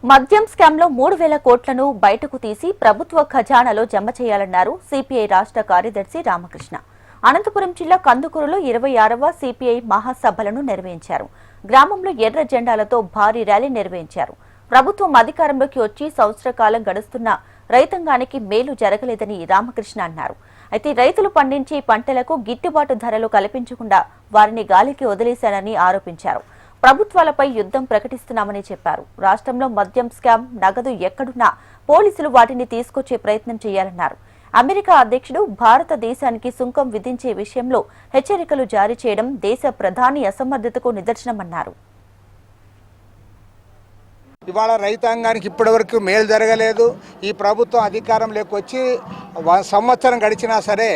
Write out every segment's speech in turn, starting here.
మద్యం స్కామ్లో 3,000 కోట్లను బయటకు తీసి ప్రభుత్వ ఖజానాలో జమ చేయాలన్నారు సిపిఐ రాష్ట్ర కార్యదర్శి రామకృష్ణ. అనంతపురం జిల్లా కందుకూరులో 26వ సిపిఐ మహాసభలను నిర్వహించారు. గ్రామంలో ఎర్ర జెండాలతో భారీ ర్యాలీ నిర్వహించారు. ప్రభుత్వం అధికారంలోకి వచ్చి సంవత్సర కాలం గడుస్తున్న రైతాంగానికి మేలు జరగలేదని రామకృష్ణ అన్నారు. అయితే రైతులు పండించే పంటలకు గిట్టుబాటు ధరలు కల్పించకుండా వారిని గాలికి వదిలేశారని ఆరోపించారు. ప్రభుత్వాలపై యుద్ధం ప్రకటిస్తున్నామని చెప్పారు. రాష్ట్రంలో మద్యం స్కామ్ నగదు ఎక్కడున్నా పోలీసులు వాటిని తీసుకొచ్చే ప్రయత్నం చేయాలన్నారు. అమెరికా అధ్యక్షుడు భారతదేశానికి సుంకం విధించే విషయంలో హెచ్చరికలు జారీ చేయడం దేశ ప్రధాని అసమర్థతకు నిదర్శనమన్నారు. ఇవాళ రైతాంగానికి ఇప్పటివరకు మేలు జరగలేదు. ఈ ప్రభుత్వం అధికారంలోకి వచ్చి సంవత్సరం గడిచినా సరే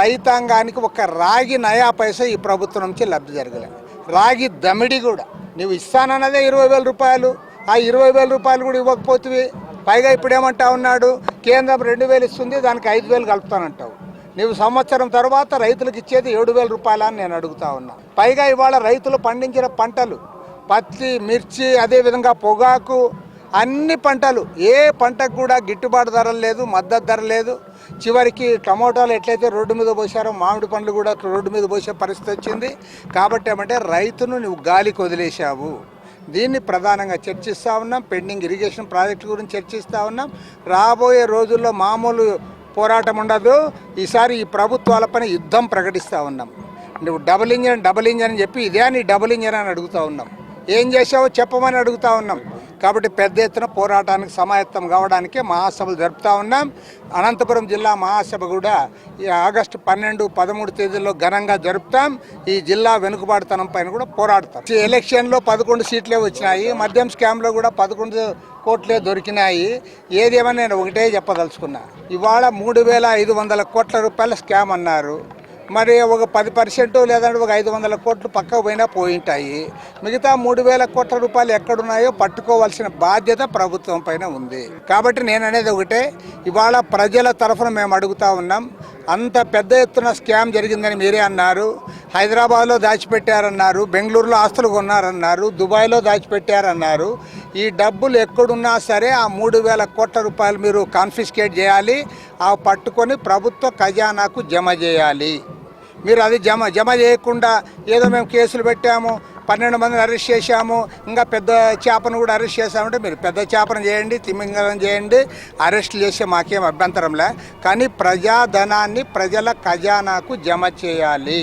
రైతాంగానికి ఒక రాగి నయా పైసా ఈ ప్రభుత్వం నుంచి లబ్ధి జరగలేదు. రాగి దమిడి కూడా నువ్వు ఇస్తానన్నదే 20,000 రూపాయలు. ఆ 20,000 రూపాయలు కూడా ఇవ్వకపోతే పైగా ఇప్పుడు ఏమంటా ఉన్నాడు, కేంద్రం 2,000 ఇస్తుంది, దానికి 5,000 కలుపుతానంటావు. నువ్వు సంవత్సరం తర్వాత రైతులకు ఇచ్చేది 7,000 రూపాయలు అని నేను అడుగుతా ఉన్నా. పైగా ఇవాళ రైతులు పండించిన పంటలు పత్తి, మిర్చి, అదేవిధంగా పొగాకు, అన్ని పంటలు ఏ పంటకు కూడా గిట్టుబాటు ధర లేదు, మద్దతు ధర లేదు. చివరికి టమోటాలు ఎట్లయితే రోడ్డు మీద పోసారో మామిడి పండ్లు కూడా రోడ్డు మీద పోసే పరిస్థితి వచ్చింది. కాబట్టి ఏమంటే రైతును నువ్వు గాలికి వదిలేశావు. దీన్ని ప్రధానంగా చర్చిస్తూ ఉన్నాం. పెండింగ్ ఇరిగేషన్ ప్రాజెక్టు గురించి చర్చిస్తూ ఉన్నాం. రాబోయే రోజుల్లో మామూలు పోరాటం ఉండదు. ఈసారి ఈ ప్రభుత్వాలపైన యుద్ధం ప్రకటిస్తూ ఉన్నాం. నువ్వు డబుల్ ఇంజన్ అని చెప్పి ఇదే నీ డబుల్ ఇంజన్ అని అడుగుతూ ఉన్నాం. ఏం చేసావో చెప్పమని అడుగుతూ ఉన్నాం. కాబట్టి పెద్ద ఎత్తున పోరాటానికి సమాయత్తం కావడానికి మహాసభలు జరుపుతూ ఉన్నాం. అనంతపురం జిల్లా మహాసభ కూడా ఈ ఆగస్టు 12, 13 తేదీల్లో ఘనంగా జరుపుతాం. ఈ జిల్లా వెనుకబాటుతనం పైన కూడా పోరాడతాం. ఈ ఎలక్షన్లో 11 సీట్లే వచ్చినాయి. మద్యం స్కామ్లో కూడా 11 కోట్లే దొరికినాయి. ఏదేమని నేను ఒకటే చెప్పదలుచుకున్నా. ఇవాళ 3,500 కోట్ల రూపాయల స్కామ్ అన్నారు. మరి ఒక 10% లేదంటే ఒక 500 కోట్లు పక్కకు పోయినా పోయింటాయి. మిగతా 3,000 కోట్ల రూపాయలు ఎక్కడున్నాయో పట్టుకోవాల్సిన బాధ్యత ప్రభుత్వం పైన ఉంది. కాబట్టి నేను అనేది ఒకటే, ఇవాళ ప్రజల తరఫున మేము అడుగుతూ ఉన్నాం. అంత పెద్ద ఎత్తున స్కామ్ జరిగిందని మీరే అన్నారు. హైదరాబాద్లో దాచిపెట్టారన్నారు, బెంగళూరులో ఆస్తులు కొన్నారన్నారు, దుబాయ్లో దాచిపెట్టారన్నారు. ఈ డబ్బులు ఎక్కడున్నా సరే ఆ 3,000 కోట్ల రూపాయలు మీరు కాన్ఫిస్కేట్ చేయాలి. ఆ పట్టుకొని ప్రభుత్వ ఖజానాకు జమ చేయాలి. మీరు అది జమ చేయకుండా ఏదో మేము కేసులు పెట్టాము, 12 మందిని అరెస్ట్ చేశాము, ఇంకా పెద్ద చేపను కూడా అరెస్ట్ చేశామంటే మీరు పెద్ద చేపను చేయండి, తిమింగలం చేయండి, అరెస్టులు చేసే మాకేం అభ్యంతరంలే. కానీ ప్రజాధనాన్ని ప్రజల ఖజానాకు జమ చేయాలి.